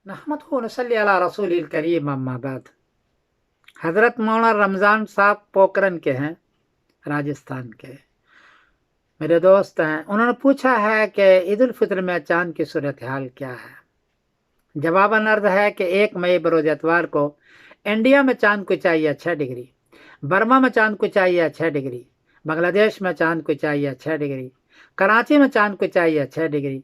نحمدہ و نصلی علی رسول الکریم اما بعد۔ حضرت مولانا رمضان صاحب پوکرن کے ہیں، راجستھان کے میرے دوست ہیں۔ انہوں نے پوچھا ہے کہ عید الفطر میں چاند کی صورتحال کیا ہے؟ جواباً عرض ہے کہ 1 مئی بروز اتوار کو انڈیا میں چاند کو چاہیے 6 ڈگری، برما میں چاند کو چاہیے 6 ڈگری، بنگلہ دیش میں چاند کو چاہیے 6 ڈگری، کراچی میں چاند کو چاہیے 6 ڈگری،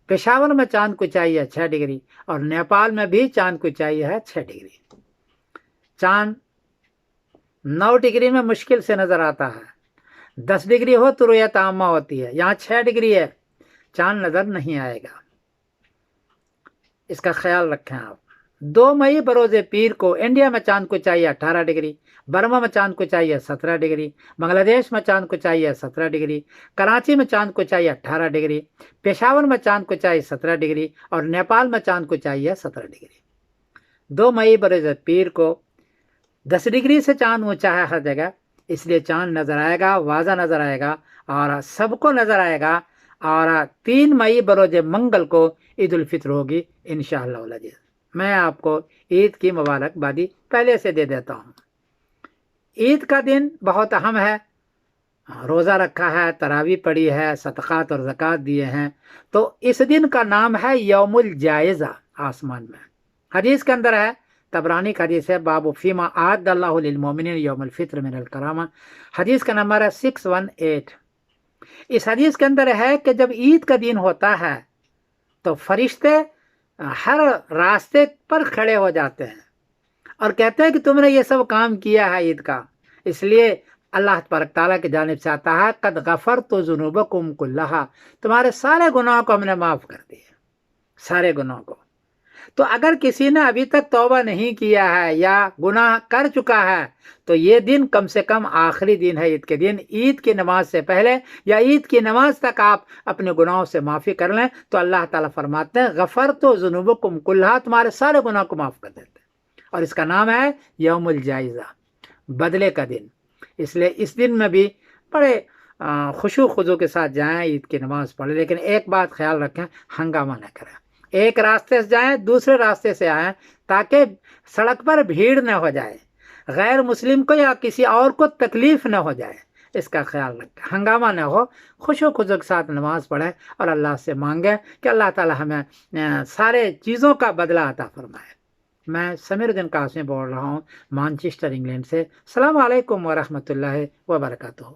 پشاور میں چاند کو چاہیے 6 ڈگری، اور نیپال میں بھی چاند کو چاہیے ہے 6 ڈگری۔ چاند 9 ڈگری میں مشکل سے نظر آتا ہے، 10 ڈگری ہو تو رؤیت عامہ ہوتی ہے، یہاں 6 ڈگری ہے، چاند نظر نہیں آئے گا، اس کا خیال رکھیں آپ۔ 2 مئی بروز پیر کو انڈیا میں چاند کو چاہیے 18 ڈگری، برما میں چاند کو چاہیے 17 ڈگری، بنگلہ دیش میں چاند کو چاہیے 17 ڈگری، کراچی میں چاند کو چاہیے 18 ڈگری، پشاور میں چاند کو چاہیے 17 ڈگری، اور نیپال میں چاند کو چاہیے 17 ڈگری۔ 2 مئی بروز پیر کو 10 ڈگری سے چاند اونچا ہے ہر جگہ، اس لیے چاند نظر آئے گا، واضح نظر آئے گا اور سب کو نظر آئے گا۔ اور 3 مئی بروز منگل کو عید الفطر ہوگی انشاءاللہ العزیز۔ میں آپ کو عید کی مبارکبادی پہلے سے دے دیتا ہوں۔ عید کا دن بہت اہم ہے، روزہ رکھا ہے، تراویح پڑھی ہے، صدقات اور زکوٰۃ دیے ہیں، تو اس دن کا نام ہے یوم الجائزہ آسمان میں۔ حدیث کے اندر ہے، طبرانی کا حدیث ہے، باب فیما اعد اللہ للمؤمنین یوم الفطر من الکرامہ، حدیث کا نمبر ہے 618۔ اس حدیث کے اندر ہے کہ جب عید کا دن ہوتا ہے تو فرشتے ہر راستے پر کھڑے ہو جاتے ہیں اور کہتے ہیں کہ تم نے یہ سب کام کیا ہے عید کا، اس لیے اللہ تبارک تعالیٰ کی جانب سے آتا ہے قد غفرت ذنوبکم کلھا، تمہارے سارے گناہوں کو ہم نے معاف کر دیا، سارے گناہوں کو۔ تو اگر کسی نے ابھی تک توبہ نہیں کیا ہے یا گناہ کر چکا ہے تو یہ دن کم سے کم آخری دن ہے عید کے دن، عید کی نماز سے پہلے یا عید کی نماز تک آپ اپنے گناہوں سے معافی کر لیں تو اللہ تعالیٰ فرماتے ہیں غفرت ذنوبکم کلھا، تمہارے سارے گناہ کو معاف کر دیتے ہیں، اور اس کا نام ہے یوم الجائزہ، بدلے کا دن۔ اس لیے اس دن میں بھی بڑے خشوع خضوع کے ساتھ جائیں، عید کی نماز پڑھیں، لیکن ایک بات خیال رکھیں، ہنگامہ نہ کریں، ایک راستے سے جائیں دوسرے راستے سے آئیں تاکہ سڑک پر بھیڑ نہ ہو جائے، غیر مسلم کو یا کسی اور کو تکلیف نہ ہو جائے، اس کا خیال رکھیں، ہنگامہ نہ ہو، خشوع خضوع کے ساتھ نماز پڑھیں اور اللہ سے مانگیں کہ اللہ تعالی ہمیں سارے چیزوں کا بدلہ عطا فرمائے۔ میں سمیر الدین قاسمی بول رہا ہوں مانچسٹر انگلینڈ سے۔ السلام علیکم ورحمۃ اللہ وبرکاتہ۔